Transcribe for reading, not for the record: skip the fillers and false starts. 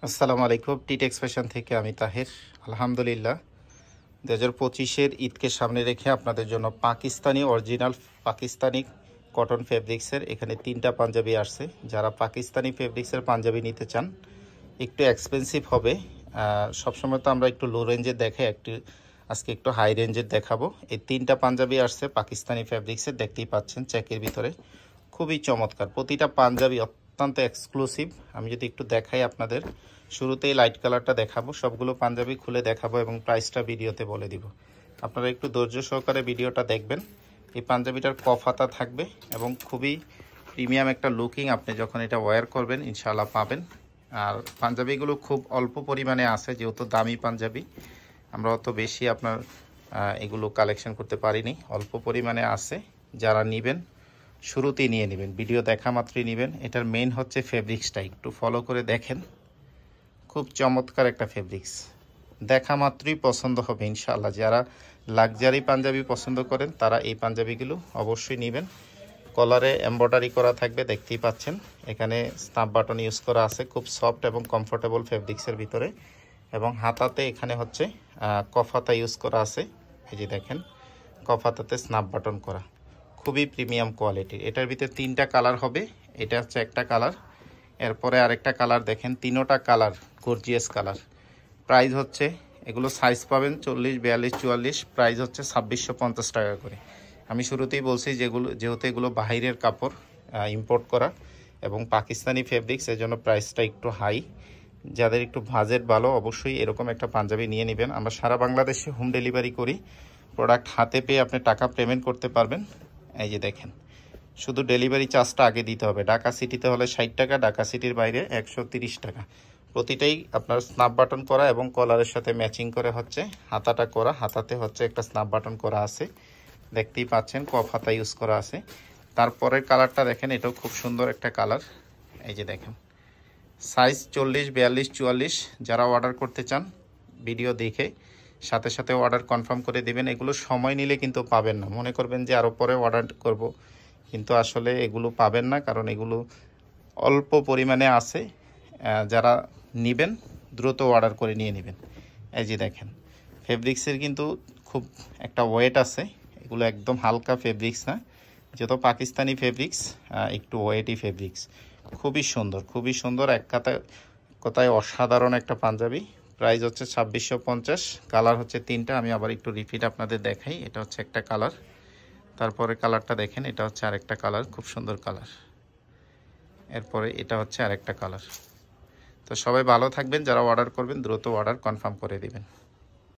আসসালামু আলাইকুম। টিটেক্স ফ্যাশন থেকে আমি তাহের। আলহামদুলিল্লাহ 2025-এর ঈদকে সামনে রেখে আপনাদের জন্য পাকিস্তানি অরিজিনাল পাকিস্তানি কটন ফেব্রিক্সের এখানে 3টা পাঞ্জাবি আসছে। যারা পাকিস্তানি ফেব্রিক্সের পাঞ্জাবি নিতে চান, একটু এক্সপেন্সিভ হবে। সবসময় তো আমরা একটু লো রেঞ্জের দেখাই, আজকে একটু হাই রেঞ্জের দেখাবো। এই 3টা পাঞ্জাবি আসছে পাকিস্তানি ফেব্রিক্সের, দেখতেই পাচ্ছেন চেকের ভিতরে, খুবই চমৎকার। প্রতিটা পাঞ্জাবি অত্যন্ত এক্সক্লুসিভ। আমি যদি একটু দেখাই আপনাদের, শুরুতেই লাইট কালারটা দেখাবো, সবগুলো পাঞ্জাবি খুলে দেখাবো এবং প্রাইসটা ভিডিওতে বলে দিব। আপনারা একটু ধৈর্য সহকারে ভিডিওটা দেখবেন। এই পাঞ্জাবিটার কফ হাতা থাকবে এবং খুবই প্রিমিয়াম একটা লুকিং আপনি যখন এটা ওয়্যার করবেন ইনশাআল্লাহ পাবেন। আর পাঞ্জাবিগুলো খুব অল্প পরিমাণে আছে, যেহেতু দামি পাঞ্জাবি আমরা অত বেশি আপনার এগুলো কালেকশন করতে পারিনি, অল্প পরিমাণে আছে। যারা নেবেন শুরুতেই নিয়ে নেবেন, ভিডিও দেখা মাত্রই নেবেন। এটার মেইন হচ্ছে ফেব্রিক্সটা একটু ফলো করে দেখেন, খুব চমৎকার একটা ফেব্রিক্স, দেখা মাত্রই পছন্দ হবে ইনশাআল্লাহ। যারা লাক্সারি পাঞ্জাবি পছন্দ করেন তারা এই পাঞ্জাবিগুলো অবশ্যই নেবেন। কলারে এমব্রয়ডারি করা থাকবে, দেখতেই পাচ্ছেন। এখানে স্ন্যাপ বাটন ইউজ করা আছে, খুব সফট এবং কমফোর্টেবল ফেব্রিক্সের ভিতরে। এবং হাতাতে এখানে হচ্ছে কফ হাতা ইউজ করা আছে, এই যে দেখেন কফ হাতাতে স্ন্যাপ বাটন করা, খুবই প্রিমিয়াম কোয়ালিটির। এটার ভিতরে 3টা কালার হবে, এটা হচ্ছে একটা কালার, এরপরে আরেকটা কালার দেখেন, 3টা কালার গর্জিয়াস কালার। প্রাইস হচ্ছে, এগুলো সাইজ পাবেন 40, 42, 44, প্রাইস হচ্ছে 2650 টাকা করে। আমি শুরুতেই বলছি যেহেতু এগুলো বাহিরের কাপড়, ইম্পোর্ট করা এবং পাকিস্তানি ফেব্রিক্স, এর জন্য প্রাইসটা একটু হাই। যাদের একটু বাজেট ভালো অবশ্যই এরকম একটা পাঞ্জাবি নিয়ে নেবেন। আমরা সারা বাংলাদেশে হোম ডেলিভারি করি, প্রোডাক্ট হাতে পেয়ে আপনি টাকা পেমেন্ট করতে পারবেন। এই যে দেখেন, শুধু ডেলিভারি চার্জটা আগে দিতে হবে। ঢাকা সিটিতে হলে 60 টাকা, ঢাকা সিটির বাইরে 130 টাকা। প্রতিটাই আপনার স্ন্যাপ বাটন করা এবং কলারের সাথে ম্যাচিং করে হচ্ছে হাতাটা করা। হাতাতে হচ্ছে একটা স্ন্যাপ বাটন করা আছে, দেখতেই পাচ্ছেন, কফ হাতা ইউজ করা আছে। তারপরের কালারটা দেখেন, এটাও খুব সুন্দর একটা কালার। এই যে দেখেন, সাইজ 40, 42, 44। যারা অর্ডার করতে চান ভিডিও দেখে সাথে সাথে অর্ডার কনফার্ম করে দেবেন। এগুলো সময় নিলে কিন্তু পাবেন না, মনে করবেন যে আরও পরে অর্ডার করব, কিন্তু আসলে এগুলো পাবেন না, কারণ এগুলো অল্প পরিমাণে আছে। যারা নেবেন দ্রুত অর্ডার করে নিয়ে নেবেন। এই যে দেখেন, ফেব্রিক্সের কিন্তু খুব একটা ওয়েট আছে, এগুলো একদম হালকা ফেব্রিক্স না, যত পাকিস্তানি ফেব্রিক্স একটু ওয়েটই ফেব্রিক্স। খুবই সুন্দর, খুবই সুন্দর, এক কথায় অসাধারণ একটা পাঞ্জাবি। প্রাইস হচ্ছে 2650। কালার হচ্ছে 3টা, আমি আবার একটু রিপিট আপনাদের দেখাই। এটা হচ্ছে একটা কালার, তারপরে কালারটা দেখেন, এটা হচ্ছে আরেকটা কালার, খুব সুন্দর কালার। এরপরে এটা হচ্ছে আরেকটা কালার। তো সবাই ভালো থাকবেন, যারা অর্ডার করবেন দ্রুত অর্ডার কনফার্ম করে দিবেন।